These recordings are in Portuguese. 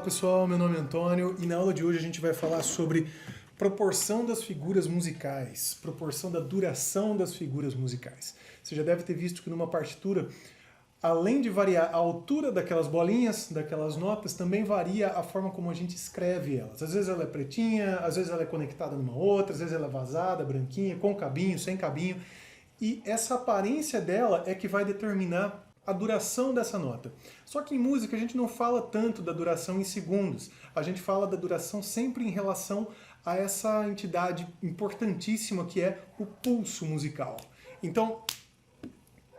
pessoal, meu nome é Antônio e na aula de hoje a gente vai falar sobre proporção das figuras musicais, proporção da duração das figuras musicais. Você já deve ter visto que numa partitura, além de variar a altura daquelas bolinhas, daquelas notas, também varia a forma como a gente escreve elas. Às vezes ela é pretinha, às vezes ela é conectada numa outra, às vezes ela é vazada, branquinha, com cabinho, sem cabinho. E essa aparência dela é que vai determinar a duração dessa nota. Só que em música a gente não fala tanto da duração em segundos, a gente fala da duração sempre em relação a essa entidade importantíssima que é o pulso musical. Então,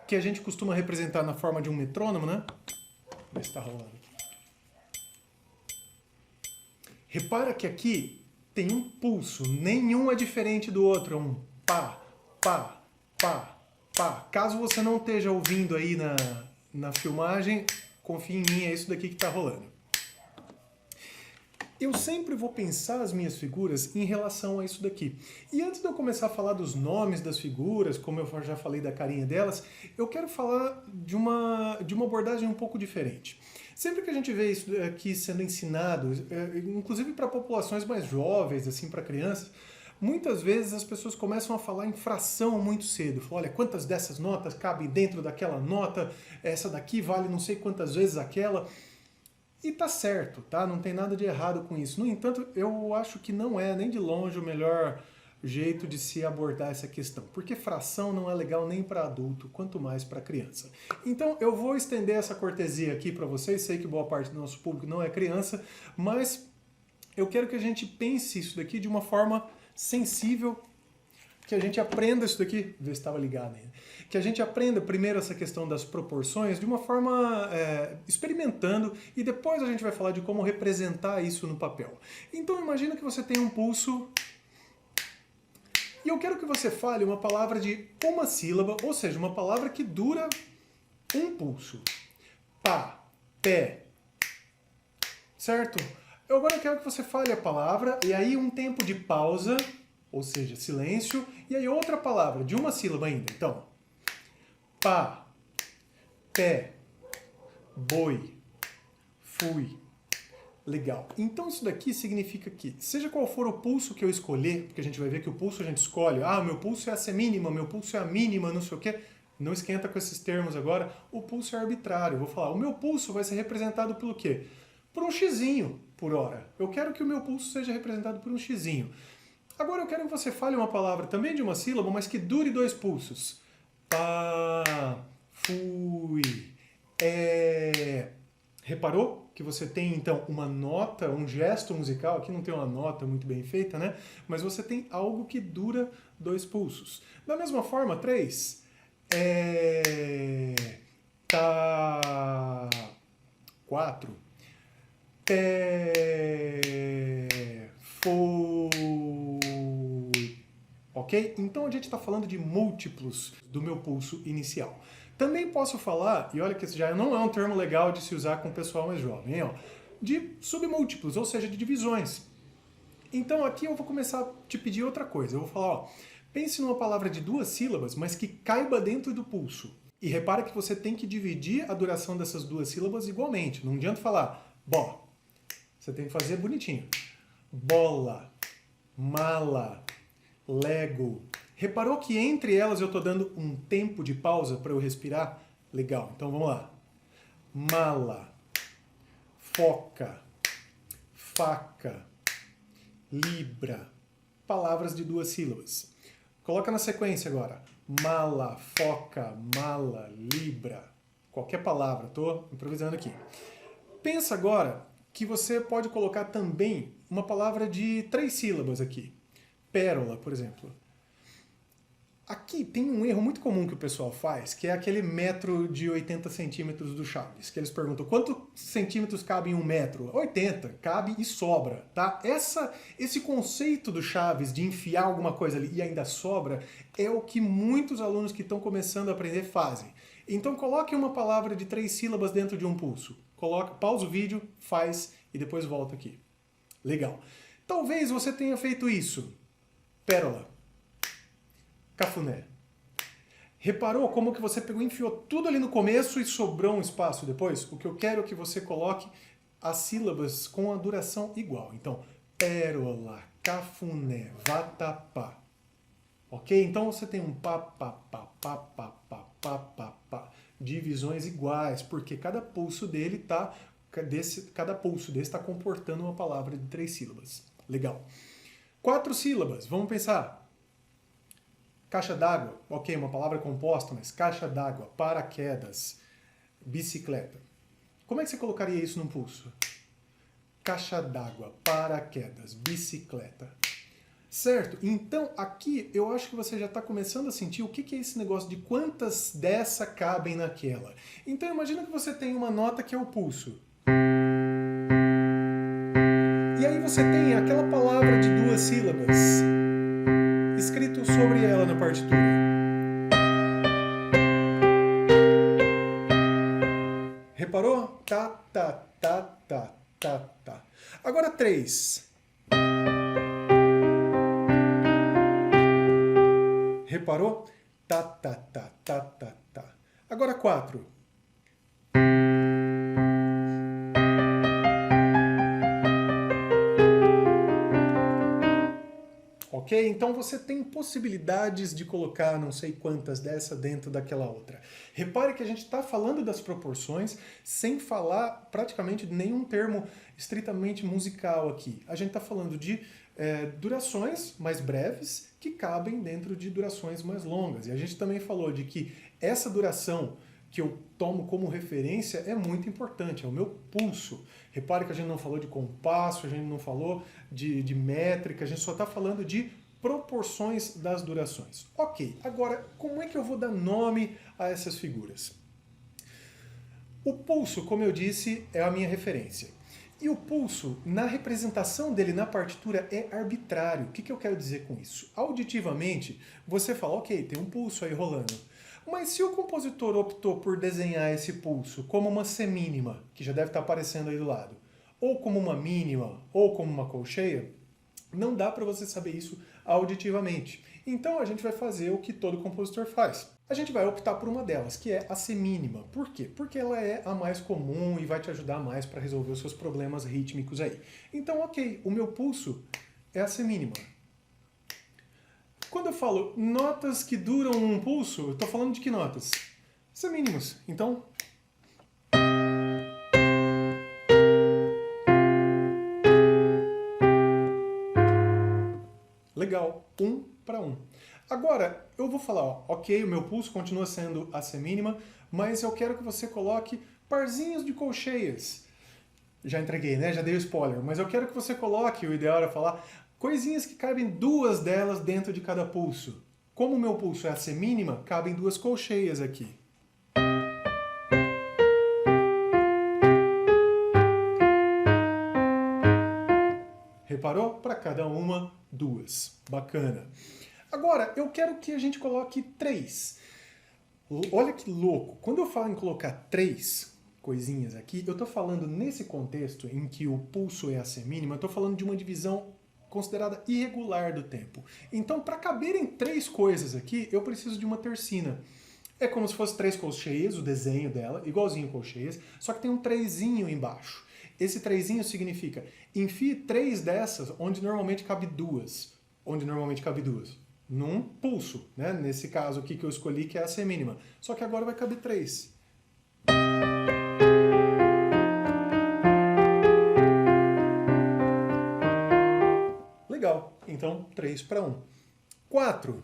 que a gente costuma representar na forma de um metrônomo, né? Ver se está rolando. Repara que aqui tem um pulso, nenhum é diferente do outro, é um pá, pá, pá, pá. Caso você não esteja ouvindo aí na filmagem, confie em mim, é isso daqui que está rolando. Eu sempre vou pensar as minhas figuras em relação a isso daqui. E antes de eu começar a falar dos nomes das figuras, como eu já falei da carinha delas, eu quero falar de uma abordagem um pouco diferente. Sempre que a gente vê isso aqui sendo ensinado, inclusive para populações mais jovens, assim, para crianças, muitas vezes as pessoas começam a falar em fração muito cedo. Falam, olha, quantas dessas notas cabem dentro daquela nota, essa daqui vale não sei quantas vezes aquela. E tá certo, tá? Não tem nada de errado com isso. No entanto, eu acho que não é nem de longe o melhor jeito de se abordar essa questão, porque fração não é legal nem para adulto, quanto mais para criança. Então eu vou estender essa cortesia aqui para vocês, sei que boa parte do nosso público não é criança, mas eu quero que a gente pense isso daqui de uma forma sensível, que a gente aprenda isso daqui, ver se estava ligado ainda, que a gente aprenda primeiro essa questão das proporções de uma forma experimentando e depois a gente vai falar de como representar isso no papel. Então imagina que você tem um pulso e eu quero que você fale uma palavra de uma sílaba, ou seja, uma palavra que dura um pulso. Pá, pé, certo? Eu agora quero que você fale a palavra e aí um tempo de pausa, ou seja, silêncio, e aí outra palavra, de uma sílaba ainda. Então, pá, pé, boi, fui. Legal. Então isso daqui significa que, seja qual for o pulso que eu escolher, porque a gente vai ver que o pulso a gente escolhe, meu pulso é a semínima, meu pulso é a mínima, não sei o quê. Não esquenta com esses termos agora. O pulso é arbitrário. Eu vou falar, o meu pulso vai ser representado pelo quê? Por um xizinho por hora. Eu quero que o meu pulso seja representado por um xizinho. Agora eu quero que você fale uma palavra também de uma sílaba, mas que dure dois pulsos. Pá, fui, é. Reparou que você tem então uma nota, um gesto musical, aqui não tem uma nota muito bem feita, né? Mas você tem algo que dura dois pulsos. Da mesma forma, três, tá, quatro, foi. Ok? Então a gente está falando de múltiplos do meu pulso inicial. Também posso falar, e olha que isso já não é um termo legal de se usar com o pessoal mais jovem, hein, ó, de submúltiplos, ou seja, de divisões. Então aqui eu vou começar a te pedir outra coisa. Eu vou falar, ó, pense numa palavra de duas sílabas, mas que caiba dentro do pulso. E repara que você tem que dividir a duração dessas duas sílabas igualmente. Não adianta falar bó. Você tem que fazer bonitinho. Bola, mala, Lego. Reparou que entre elas eu estou dando um tempo de pausa para eu respirar? Legal, então vamos lá. Mala, foca, faca, libra. Palavras de duas sílabas. Coloca na sequência agora. Mala, foca, mala, libra. Qualquer palavra, estou improvisando aqui. Pensa agora que você pode colocar também uma palavra de três sílabas aqui. Pérola, por exemplo. Aqui tem um erro muito comum que o pessoal faz, que é aquele metro de 80 centímetros do Chaves, que eles perguntam quantos centímetros cabe em um metro? 80, cabe e sobra, tá? Esse conceito do Chaves de enfiar alguma coisa ali e ainda sobra é o que muitos alunos que estão começando a aprender fazem. Então coloque uma palavra de três sílabas dentro de um pulso. Pausa o vídeo, faz e depois volta aqui. Legal. Talvez você tenha feito isso. Pérola. Cafuné. Reparou como que você pegou e enfiou tudo ali no começo e sobrou um espaço depois? O que eu quero que você coloque as sílabas com a duração igual. Então, pérola, cafuné, vatapá. Ok? Então você tem um pá, pá, pá, pá, pá, pá, pá, pá, pá. Divisões iguais, porque cada pulso dele está comportando uma palavra de 3 sílabas. Legal. 4 sílabas, vamos pensar. Caixa d'água, ok, uma palavra composta, mas caixa d'água, paraquedas, bicicleta. Como é que você colocaria isso num pulso? Caixa d'água, paraquedas, bicicleta. Certo? Então, aqui eu acho que você já está começando a sentir o que é esse negócio de quantas dessa cabem naquela. Então, imagina que você tem uma nota que é o pulso. E aí você tem aquela palavra de 2 sílabas escrito sobre ela na partitura. Reparou? Tá, tá, tá, tá, tá, tá. Agora 3. Reparou? Tá, tá, tá, tá, tá, tá. Agora 4. Ok? Então você tem possibilidades de colocar não sei quantas dessa dentro daquela outra. Repare que a gente está falando das proporções sem falar praticamente de nenhum termo estritamente musical aqui. A gente está falando de durações mais breves que cabem dentro de durações mais longas. E a gente também falou de que essa duração que eu tomo como referência é muito importante, é o meu pulso. Repare que a gente não falou de compasso, a gente não falou de métrica, a gente só está falando de proporções das durações. Ok, agora como é que eu vou dar nome a essas figuras? O pulso, como eu disse, é a minha referência. E o pulso, na representação dele na partitura, é arbitrário. O que eu quero dizer com isso? Auditivamente, você fala, ok, tem um pulso aí rolando. Mas se o compositor optou por desenhar esse pulso como uma semínima, que já deve estar aparecendo aí do lado, ou como uma mínima, ou como uma colcheia, não dá para você saber isso auditivamente. Então a gente vai fazer o que todo compositor faz. A gente vai optar por uma delas, que é a semínima. Por quê? Porque ela é a mais comum e vai te ajudar mais para resolver os seus problemas rítmicos aí. Então, ok, o meu pulso é a semínima. Quando eu falo notas que duram um pulso, eu estou falando de que notas? Semínimas. Então... Legal, 1 para 1. Agora, eu vou falar, ó, ok, o meu pulso continua sendo a semínima, mas eu quero que você coloque parzinhos de colcheias. Já entreguei, né? Já dei o spoiler. Mas eu quero que você coloque, o ideal era falar, coisinhas que cabem 2 delas dentro de cada pulso. Como o meu pulso é a semínima, cabem 2 colcheias aqui. Reparou? Para cada uma, 2. Bacana. Agora, eu quero que a gente coloque 3. Olha que louco. Quando eu falo em colocar 3 coisinhas aqui, eu estou falando nesse contexto em que o pulso é a semínima, eu estou falando de uma divisão considerada irregular do tempo. Então, para caberem 3 coisas aqui, eu preciso de uma tercina. É como se fosse 3 colcheias, o desenho dela, igualzinho colcheias, só que tem um 3zinho embaixo. Esse 3zinho significa, enfie 3 dessas onde normalmente cabe 2. Onde normalmente cabe 2? Num pulso, né? Nesse caso aqui que eu escolhi, que é a semínima. Só que agora vai caber 3. Legal. Então, 3 para 1. 4.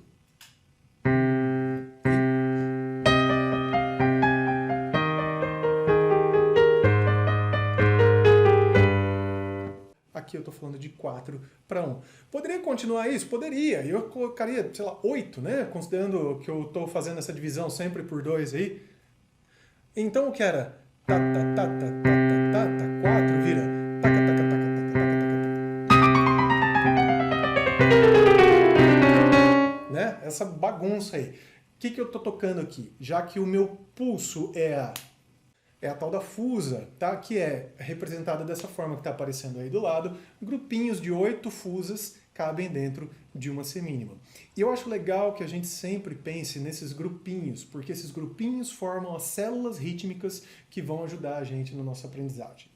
Aqui eu estou falando de 4 para 1. Poderia continuar isso? Poderia. Eu colocaria, sei lá, 8, né? Considerando que eu estou fazendo essa divisão sempre por 2 aí. Então o que era? Ta, ta, ta, ta, ta, ta, ta, 4 vira taca, taca, taca, taca, taca, taca. Né? Essa bagunça aí. O que eu estou tocando aqui? Já que o meu pulso é a tal da fusa, tá? Que é representada dessa forma que está aparecendo aí do lado. Grupinhos de 8 fusas cabem dentro de uma semínima. E eu acho legal que a gente sempre pense nesses grupinhos, porque esses grupinhos formam as células rítmicas que vão ajudar a gente na nossa aprendizagem.